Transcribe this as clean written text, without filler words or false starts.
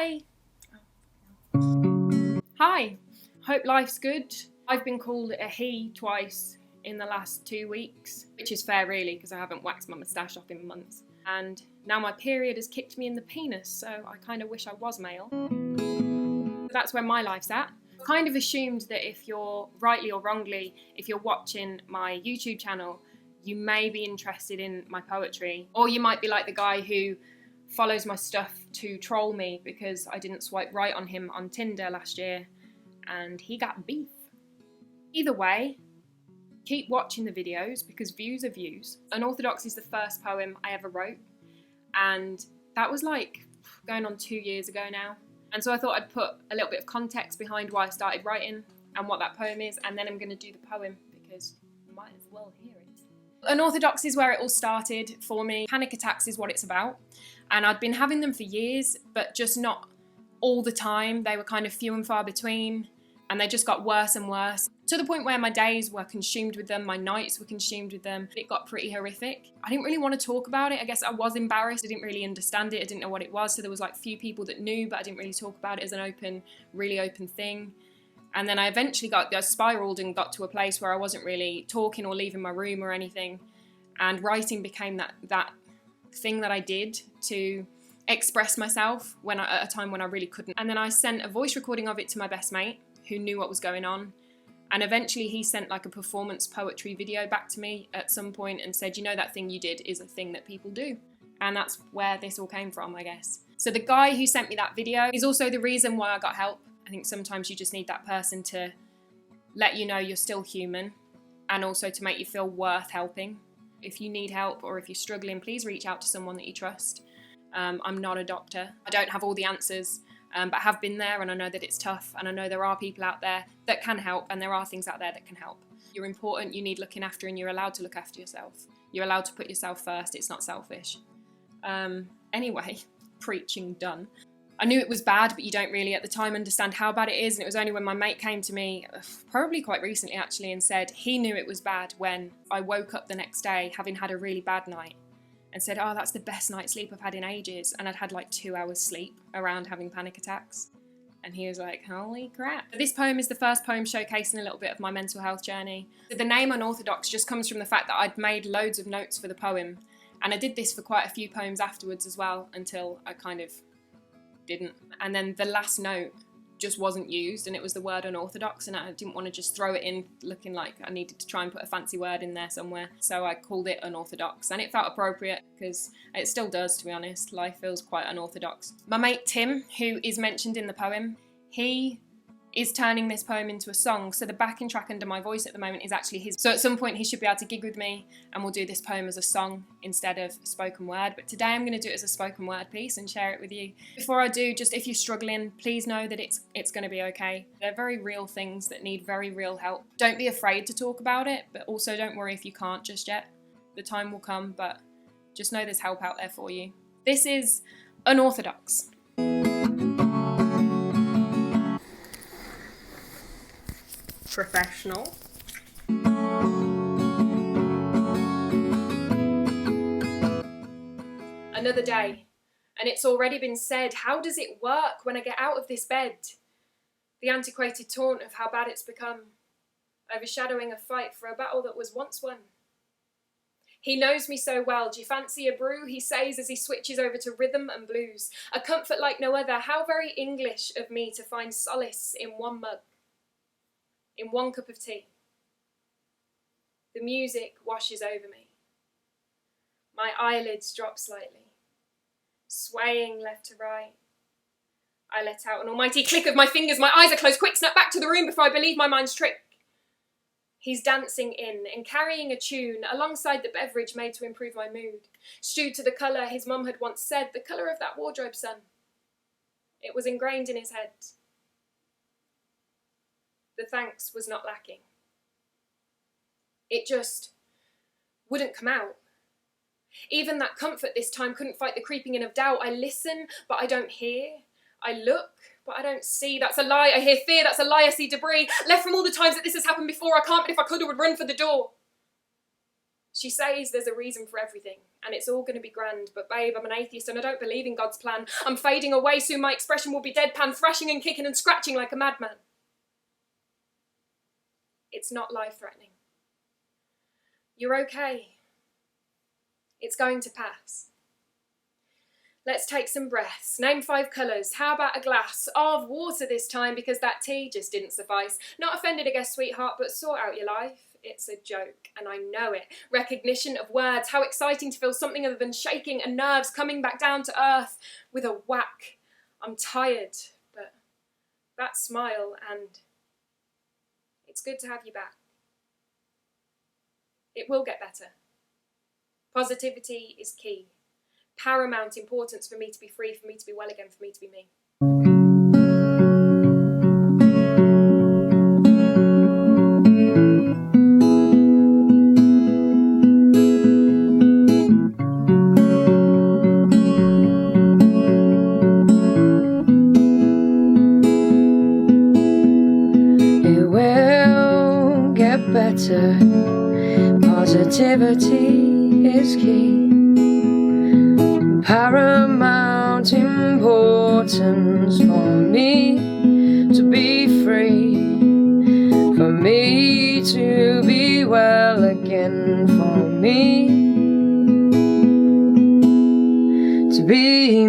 Hi. Hi. Hope life's good. I've been called a he twice in the last 2 weeks, which is fair really because I haven't waxed my moustache off in months. And now my period has kicked me in the penis, so I kind of wish I was male. That's where my life's at. I kind of assumed that if you're, rightly or wrongly, if you're watching my YouTube channel, you may be interested in my poetry, or you might be like the guy who follows my stuff to troll me because I didn't swipe right on him on Tinder last year and he got beef. Either way, keep watching the videos because views are views. Unorthodox is the first poem I ever wrote, and that was like going on 2 years ago now. And so I thought I'd put a little bit of context behind why I started writing and what that poem is, and then I'm going to do the poem because you might as well hear it. Unorthodox is where it all started for me. Panic attacks is what it's about. And I'd been having them for years, but just not all the time. They were kind of few and far between, and they just got worse and worse, to the point where my days were consumed with them, my nights were consumed with them. It got pretty horrific. I didn't really want to talk about it. I guess I was embarrassed. I didn't really understand it. I didn't know what it was. So there was like few people that knew, but I didn't really talk about it as an really open thing. And then I eventually I spiraled and got to a place where I wasn't really talking or leaving my room or anything. And writing became that thing that I did to express myself at a time when I really couldn't. And then I sent a voice recording of it to my best mate who knew what was going on. And eventually he sent like a performance poetry video back to me at some point and said, you know, that thing you did is a thing that people do. And that's where this all came from, I guess. So the guy who sent me that video is also the reason why I got help. I think sometimes you just need that person to let you know you're still human, and also to make you feel worth helping. If you need help or if you're struggling, please reach out to someone that you trust. I'm not a doctor. I don't have all the answers, but I have been there, and I know that it's tough, and I know there are people out there that can help, and there are things out there that can help. You're important, you need looking after, and you're allowed to look after yourself. You're allowed to put yourself first. It's not selfish. Anyway, preaching done. I knew it was bad, but you don't really at the time understand how bad it is. And it was only when my mate came to me, probably quite recently actually, and said he knew it was bad when I woke up the next day having had a really bad night and said, oh, that's the best night's sleep I've had in ages. And I'd had like 2 hours sleep around having panic attacks. And he was like, holy crap. This poem is the first poem showcasing a little bit of my mental health journey. The name Unorthodox just comes from the fact that I'd made loads of notes for the poem. And I did this for quite a few poems afterwards as well, until I kind of didn't. And then the last note just wasn't used, and it was the word unorthodox, and I didn't want to just throw it in looking like I needed to try and put a fancy word in there somewhere. So I called it unorthodox, and it felt appropriate because it still does, to be honest. Life feels quite unorthodox. My mate Tim, who is mentioned in the poem, he is turning this poem into a song. So the backing track under my voice at the moment is actually his. So at some point he should be able to gig with me and we'll do this poem as a song instead of spoken word. But today I'm going to do it as a spoken word piece and share it with you. Before I do, just if you're struggling, please know that it's going to be okay. They're very real things that need very real help. Don't be afraid to talk about it, but also don't worry if you can't just yet. The time will come, but just know there's help out there for you. This is Unorthodox. Professional. Another day, and it's already been said, how does it work when I get out of this bed? The antiquated taunt of how bad it's become, overshadowing a fight for a battle that was once won. He knows me so well, do you fancy a brew? He says as he switches over to rhythm and blues. A comfort like no other, how very English of me to find solace in one mug. In one cup of tea. The music washes over me. My eyelids drop slightly, swaying left to right. I let out an almighty click of my fingers. My eyes are closed. Quick, snap back to the room before I believe my mind's trick. He's dancing in and carrying a tune alongside the beverage made to improve my mood. Stewed to the colour his mum had once said, the colour of that wardrobe, son. It was ingrained in his head. The thanks was not lacking. It just wouldn't come out. Even that comfort this time couldn't fight the creeping in of doubt. I listen, but I don't hear. I look, but I don't see. That's a lie. I hear fear. That's a lie. I see debris. Left from all the times that this has happened before. I can't, but if I could, I would run for the door. She says there's a reason for everything, and it's all going to be grand, but babe, I'm an atheist and I don't believe in God's plan. I'm fading away, soon my expression will be deadpan, thrashing and kicking and scratching like a madman. It's not life-threatening. You're okay. It's going to pass. Let's take some breaths. Name 5 colours. How about a glass of water this time, because that tea just didn't suffice. Not offended, I guess, sweetheart, but sort out your life. It's a joke, and I know it. Recognition of words. How exciting to feel something other than shaking and nerves coming back down to earth with a whack. I'm tired, but that smile, and it's good to have you back. It will get better. Positivity is key. Paramount importance for me to be free, for me to be well again, for me to be me. It will get better. Positivity is key. Paramount importance for me to be free, for me to be well again, for me to be